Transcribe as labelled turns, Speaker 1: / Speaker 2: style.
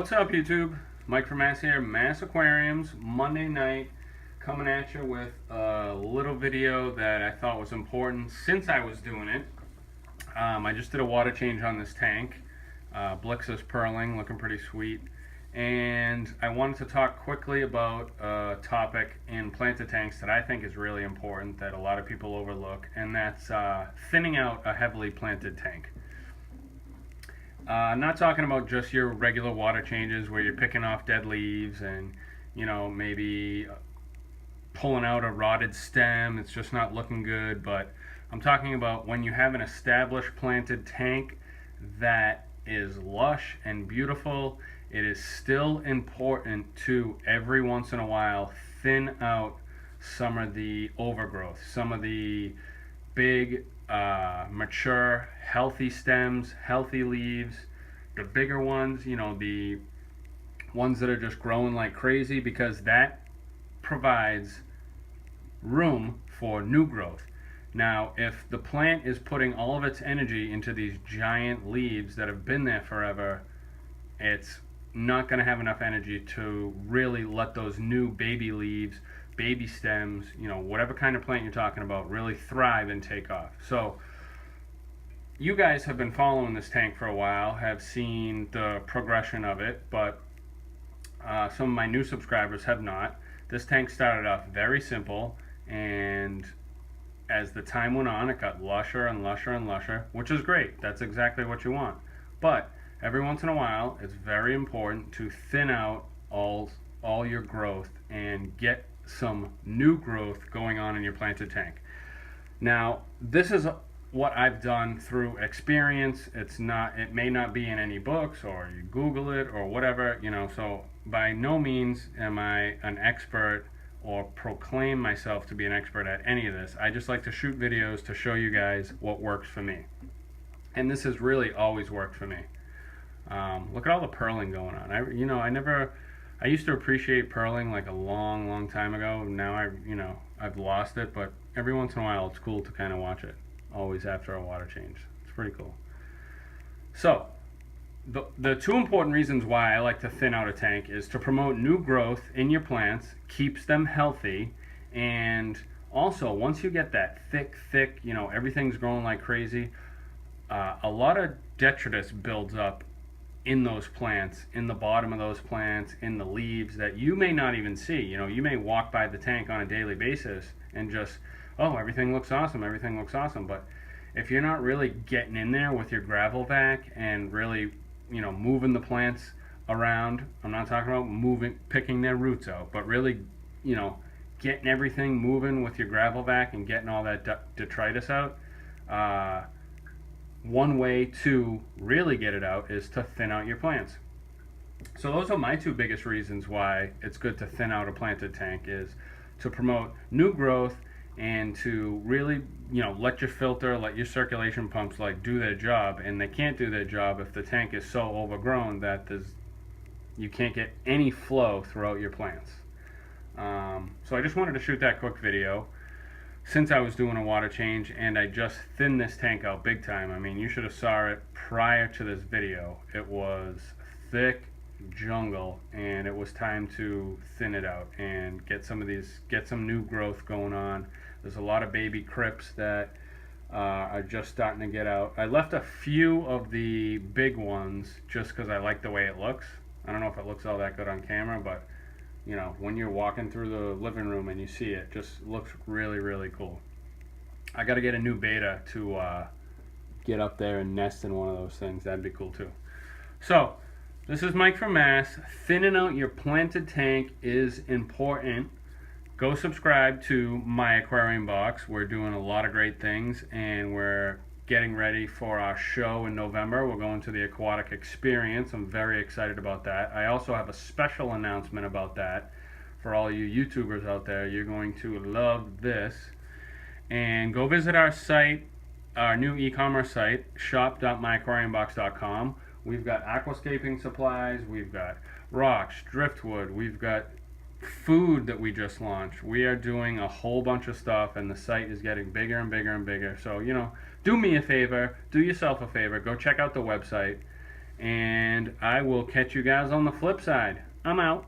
Speaker 1: What's up, YouTube? Mike from Mass here, Mass Aquariums, Monday night, coming at you with a little video that I thought was important since I was doing it. I just did a water change on this tank. Blixus purling, looking pretty sweet. And I wanted to talk quickly about a topic in planted tanks that I think is really important that a lot of people overlook, and that's thinning out a heavily planted tank. Not talking about just your regular water changes where you're picking off dead leaves and, maybe pulling out a rotted stem. It's just not looking good. But I'm talking about when you have an established planted tank that is lush and beautiful, it is still important to every once in a while thin out some of the overgrowth, some of the big mature healthy stems, healthy leaves, the bigger ones, the ones that are just growing like crazy, because that provides room for new growth. Now, if the plant is putting all of its energy into these giant leaves that have been there forever, it's not going to have enough energy to really let those new baby leaves, baby stems, whatever kind of plant you're talking about, really thrive and take off. So you guys have been following this tank for a while, have seen the progression of it, but some of my new subscribers have not. This tank started off very simple, and as the time went on, it got lusher and lusher and lusher, which is great. That's exactly what you want. But every once in a while, it's very important to thin out all your growth and get some new growth going on in your planted tank. Now, this is what I've done through experience. It may not be in any books, or you Google it or whatever, so by no means am I an expert or proclaim myself to be an expert at any of this. I just like to shoot videos to show you guys what works for me. And this has really always worked for me. Look at all the purling going on. I used to appreciate purling like a long time ago. Now I've lost it, but every once in a while it's cool to kind of watch it. Always after a water change. It's pretty cool. So, the two important reasons why I like to thin out a tank is to promote new growth in your plants, keeps them healthy, and also once you get that thick, everything's growing like crazy, a lot of detritus builds up in those plants, in the bottom of those plants, in the leaves that you may not even see. You may walk by the tank on a daily basis and just, oh, everything looks awesome, but if you're not really getting in there with your gravel vac and really, moving the plants around, I'm not talking about picking their roots out, but really, getting everything moving with your gravel vac and getting all that detritus out, one way to really get it out is to thin out your plants. So those are my two biggest reasons why it's good to thin out a planted tank, is to promote new growth and to really, let your filter, let your circulation pumps do their job. And they can't do their job if the tank is so overgrown that you can't get any flow throughout your plants. So I just wanted to shoot that quick video since I was doing a water change, and I just thinned this tank out big time. I mean, you should have saw it prior to this video. It was thick jungle, and it was time to thin it out and get some new growth going on. There's a lot of baby crypts that are just starting to get out. I left a few of the big ones just because I like the way it looks. I don't know if it looks all that good on camera, but when you're walking through the living room and you see it, just looks really cool. I got to get a new beta to get up there and nest in one of those things. That'd be cool too. So this is Mike from Mass. Thinning out your planted tank is important. Go subscribe to my Aquarium Box. We're doing a lot of great things, and we're getting ready for our show in November. We're going to the Aquatic Experience. I'm very excited about that. I also have a special announcement about that for all you YouTubers out there. You're going to love this. And go visit our site, our new e-commerce site, shop.myaquariumbox.com. We've got aquascaping supplies, we've got rocks, driftwood, we've got food that we just launched. We are doing a whole bunch of stuff, and the site is getting bigger and bigger. So, do me a favor, do yourself a favor, go check out the website and I will catch you guys on the flip side. I'm out.